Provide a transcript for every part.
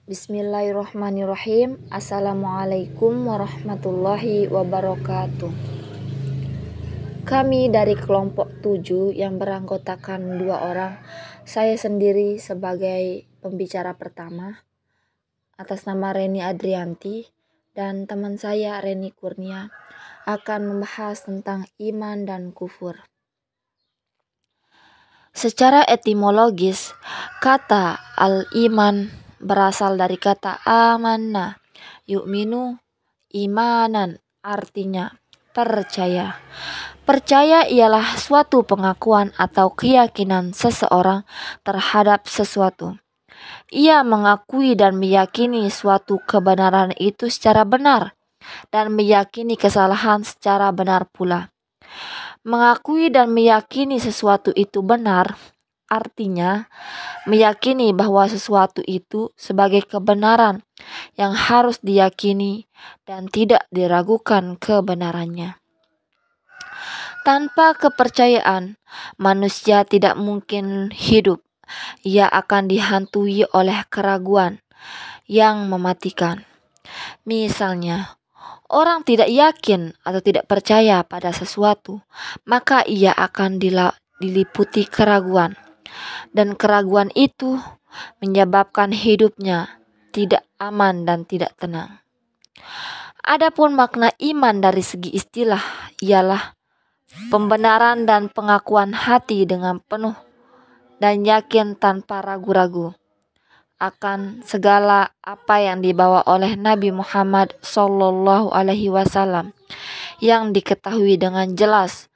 Bismillahirrahmanirrahim. Assalamualaikum warahmatullahi wabarakatuh. Kami dari kelompok 7 yang beranggotakan 2 orang, saya sendiri sebagai pembicara pertama atas nama Reni Adrianti dan teman saya Reni Kurnia akan membahas tentang iman dan kufur. Secara etimologis, kata al-iman berasal dari kata amanna, yu'minu, imanan, artinya percaya. Percaya ialah suatu pengakuan atau keyakinan seseorang terhadap sesuatu. Ia mengakui dan meyakini suatu kebenaran itu secara benar dan meyakini kesalahan secara benar pula. Mengakui dan meyakini sesuatu itu benar artinya meyakini bahwa sesuatu itu sebagai kebenaran yang harus diyakini dan tidak diragukan kebenarannya. Tanpa kepercayaan, manusia tidak mungkin hidup. Ia akan dihantui oleh keraguan yang mematikan. Misalnya, orang tidak yakin atau tidak percaya pada sesuatu, maka ia akan diliputi keraguan. Dan keraguan itu menyebabkan hidupnya tidak aman dan tidak tenang. Adapun makna iman dari segi istilah ialah pembenaran dan pengakuan hati dengan penuh dan yakin tanpa ragu-ragu akan segala apa yang dibawa oleh Nabi Muhammad SAW yang diketahui dengan jelas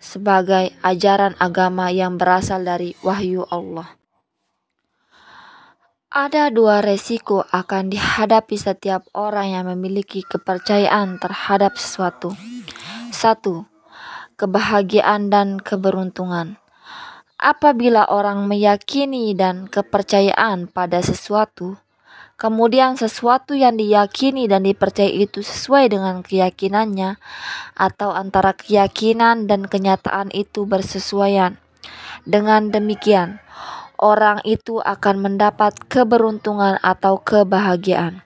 sebagai ajaran agama yang berasal dari wahyu Allah. Ada 2 resiko akan dihadapi setiap orang yang memiliki kepercayaan terhadap sesuatu. 1. Kebahagiaan dan keberuntungan. Apabila orang meyakini dan kepercayaan pada sesuatu, kemudian sesuatu yang diyakini dan dipercayai itu sesuai dengan keyakinannya, atau antara keyakinan dan kenyataan itu bersesuaian. Dengan demikian, orang itu akan mendapat keberuntungan atau kebahagiaan.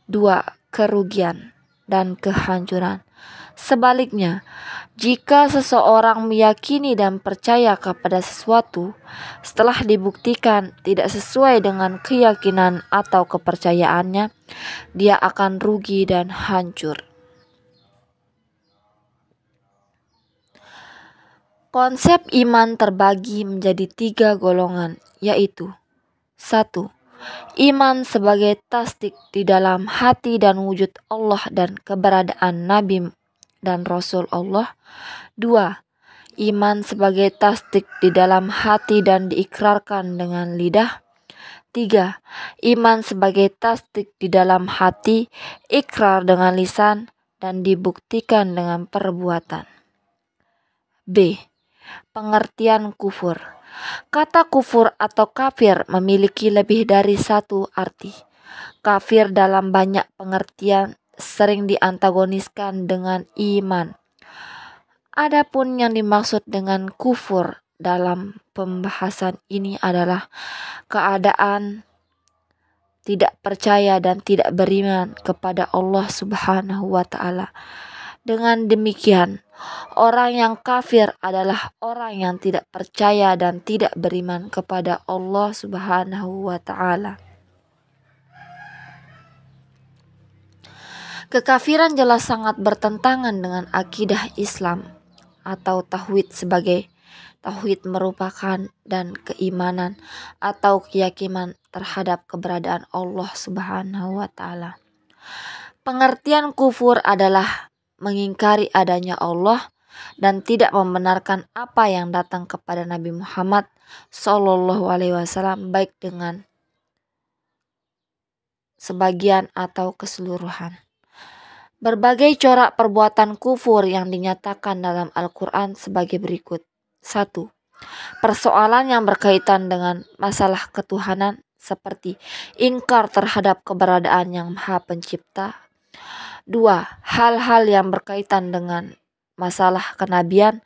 2. Kerugian dan kehancuran. Sebaliknya, jika seseorang meyakini dan percaya kepada sesuatu, setelah dibuktikan tidak sesuai dengan keyakinan atau kepercayaannya, dia akan rugi dan hancur. Konsep iman terbagi menjadi 3 golongan, yaitu 1. Iman sebagai tasdik di dalam hati dan wujud Allah dan keberadaan Nabi dan Rasul Allah. 2. Iman sebagai tasdik di dalam hati dan diikrarkan dengan lidah. 3. Iman sebagai tasdik di dalam hati, ikrar dengan lisan, dan dibuktikan dengan perbuatan. B. Pengertian kufur. Kata kufur atau kafir memiliki lebih dari satu arti. Kafir dalam banyak pengertian sering diantagoniskan dengan iman. Adapun yang dimaksud dengan kufur dalam pembahasan ini adalah keadaan tidak percaya dan tidak beriman kepada Allah Subhanahu wa Ta'ala. Dengan demikian, orang yang kafir adalah orang yang tidak percaya dan tidak beriman kepada Allah Subhanahu wa Ta'ala. Kekafiran jelas sangat bertentangan dengan akidah Islam atau tauhid sebagai tauhid merupakan dan keimanan atau keyakinan terhadap keberadaan Allah Subhanahu wa Ta'ala. Pengertian kufur adalah mengingkari adanya Allah dan tidak membenarkan apa yang datang kepada Nabi Muhammad SAW, baik dengan sebagian atau keseluruhan. Berbagai corak perbuatan kufur yang dinyatakan dalam Al-Quran sebagai berikut. 1. Persoalan yang berkaitan dengan masalah ketuhanan seperti ingkar terhadap keberadaan yang Maha Pencipta. 2. Hal-hal yang berkaitan dengan masalah kenabian.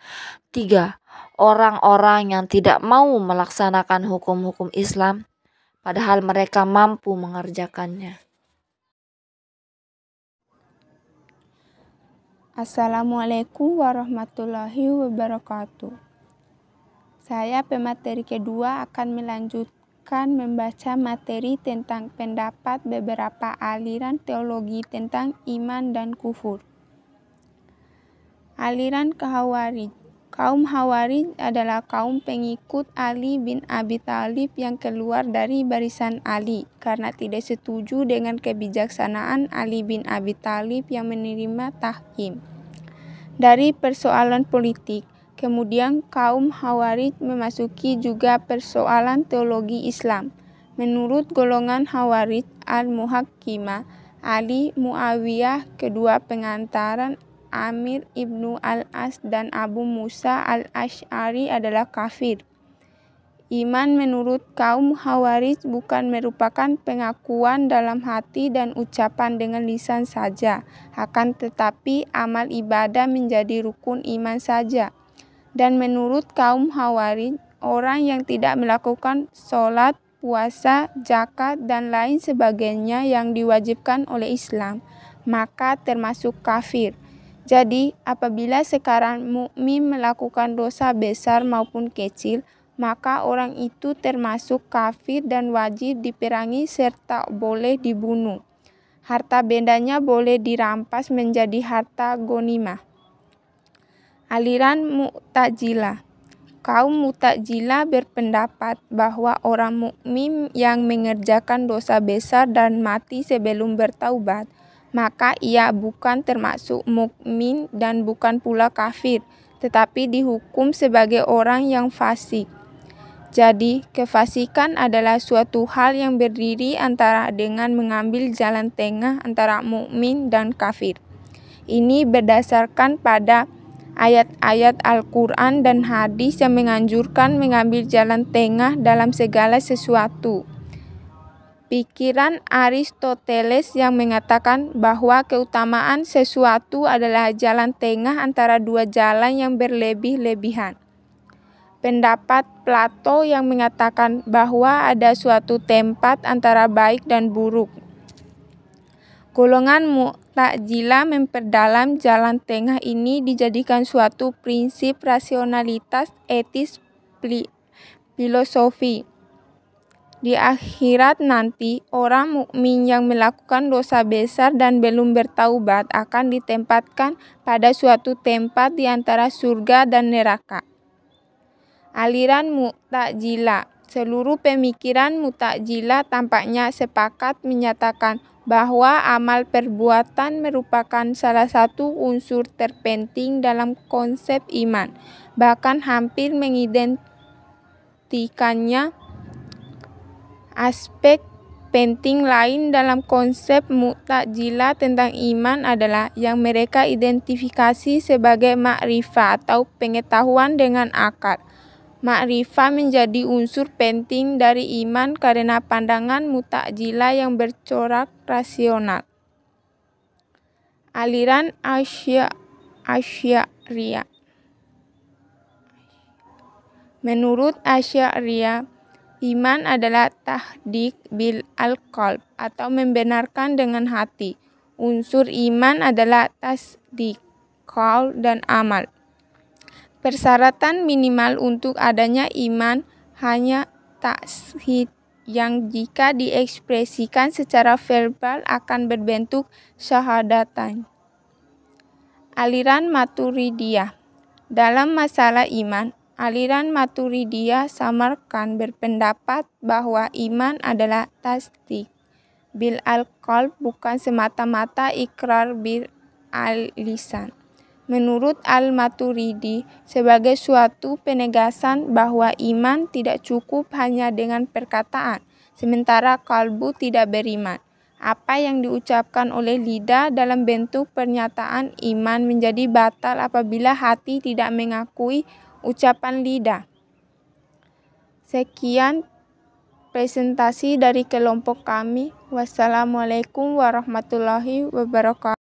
3. Orang-orang yang tidak mau melaksanakan hukum-hukum Islam. padahal mereka mampu mengerjakannya. Assalamualaikum warahmatullahi wabarakatuh. Saya pemateri kedua akan melanjutkan membaca materi tentang pendapat beberapa aliran teologi tentang iman dan kufur. Aliran Khawarij. Kaum Khawarij adalah kaum pengikut Ali bin Abi Thalib yang keluar dari barisan Ali karena tidak setuju dengan kebijaksanaan Ali bin Abi Thalib yang menerima tahkim dari persoalan politik. Kemudian kaum Khawarij memasuki juga persoalan teologi Islam. Menurut golongan Khawarij al-Muhakkimah, Ali, Muawiyah, kedua pengantaran Amir ibnu al-As dan Abu Musa al-Asy'ari adalah kafir. Iman menurut kaum Khawarij bukan merupakan pengakuan dalam hati dan ucapan dengan lisan saja, akan tetapi amal ibadah menjadi rukun iman saja. Dan menurut kaum Khawarij, orang yang tidak melakukan sholat, puasa, zakat, dan lain sebagainya yang diwajibkan oleh Islam, maka termasuk kafir. Jadi, apabila sekarang mukmin melakukan dosa besar maupun kecil, maka orang itu termasuk kafir dan wajib diperangi serta boleh dibunuh. Harta bendanya boleh dirampas menjadi harta ghanimah. Aliran Mu'tazilah. Kaum Mu'tazilah berpendapat bahwa orang mukmin yang mengerjakan dosa besar dan mati sebelum bertaubat, maka ia bukan termasuk mukmin dan bukan pula kafir, tetapi dihukum sebagai orang yang fasik. Jadi, kefasikan adalah suatu hal yang berdiri antara dengan mengambil jalan tengah antara mukmin dan kafir. Ini berdasarkan pada ayat-ayat Al-Quran dan hadis yang menganjurkan mengambil jalan tengah dalam segala sesuatu. Pikiran Aristoteles yang mengatakan bahwa keutamaan sesuatu adalah jalan tengah antara dua jalan yang berlebih-lebihan. Pendapat Plato yang mengatakan bahwa ada suatu tempat antara baik dan buruk. Golongan Mu'tazilah memperdalam jalan tengah ini dijadikan suatu prinsip rasionalitas etis filosofi. Di akhirat nanti, orang mukmin yang melakukan dosa besar dan belum bertaubat akan ditempatkan pada suatu tempat di antara surga dan neraka. Aliran Mu'tazilah. Seluruh pemikiran Mu'tazilah tampaknya sepakat menyatakan bahwa amal perbuatan merupakan salah satu unsur terpenting dalam konsep iman, bahkan hampir mengidentikannya. Aspek penting lain dalam konsep Mu'tazilah tentang iman adalah yang mereka identifikasi sebagai ma'rifah atau pengetahuan dengan akal. Ma'rifah menjadi unsur penting dari iman karena pandangan Mu'tazilah yang bercorak rasional. Aliran Asy'ariyah. Menurut Asy'ariyah, iman adalah tahdiq bil al-qalb atau membenarkan dengan hati. Unsur iman adalah tasdiq, qaul, dan amal. Persyaratan minimal untuk adanya iman hanya tauhid yang jika diekspresikan secara verbal akan berbentuk syahadatain. Aliran Maturidiyah. Dalam masalah iman, aliran Maturidiyah Samarkand berpendapat bahwa iman adalah tasdiq bil al-qalb, bukan semata-mata ikrar bil al-lisan. Menurut Al-Maturidi, sebagai suatu penegasan bahwa iman tidak cukup hanya dengan perkataan, sementara kalbu tidak beriman. Apa yang diucapkan oleh lidah dalam bentuk pernyataan iman menjadi batal apabila hati tidak mengakui ucapan lidah. Sekian presentasi dari kelompok kami. Wassalamualaikum warahmatullahi wabarakatuh.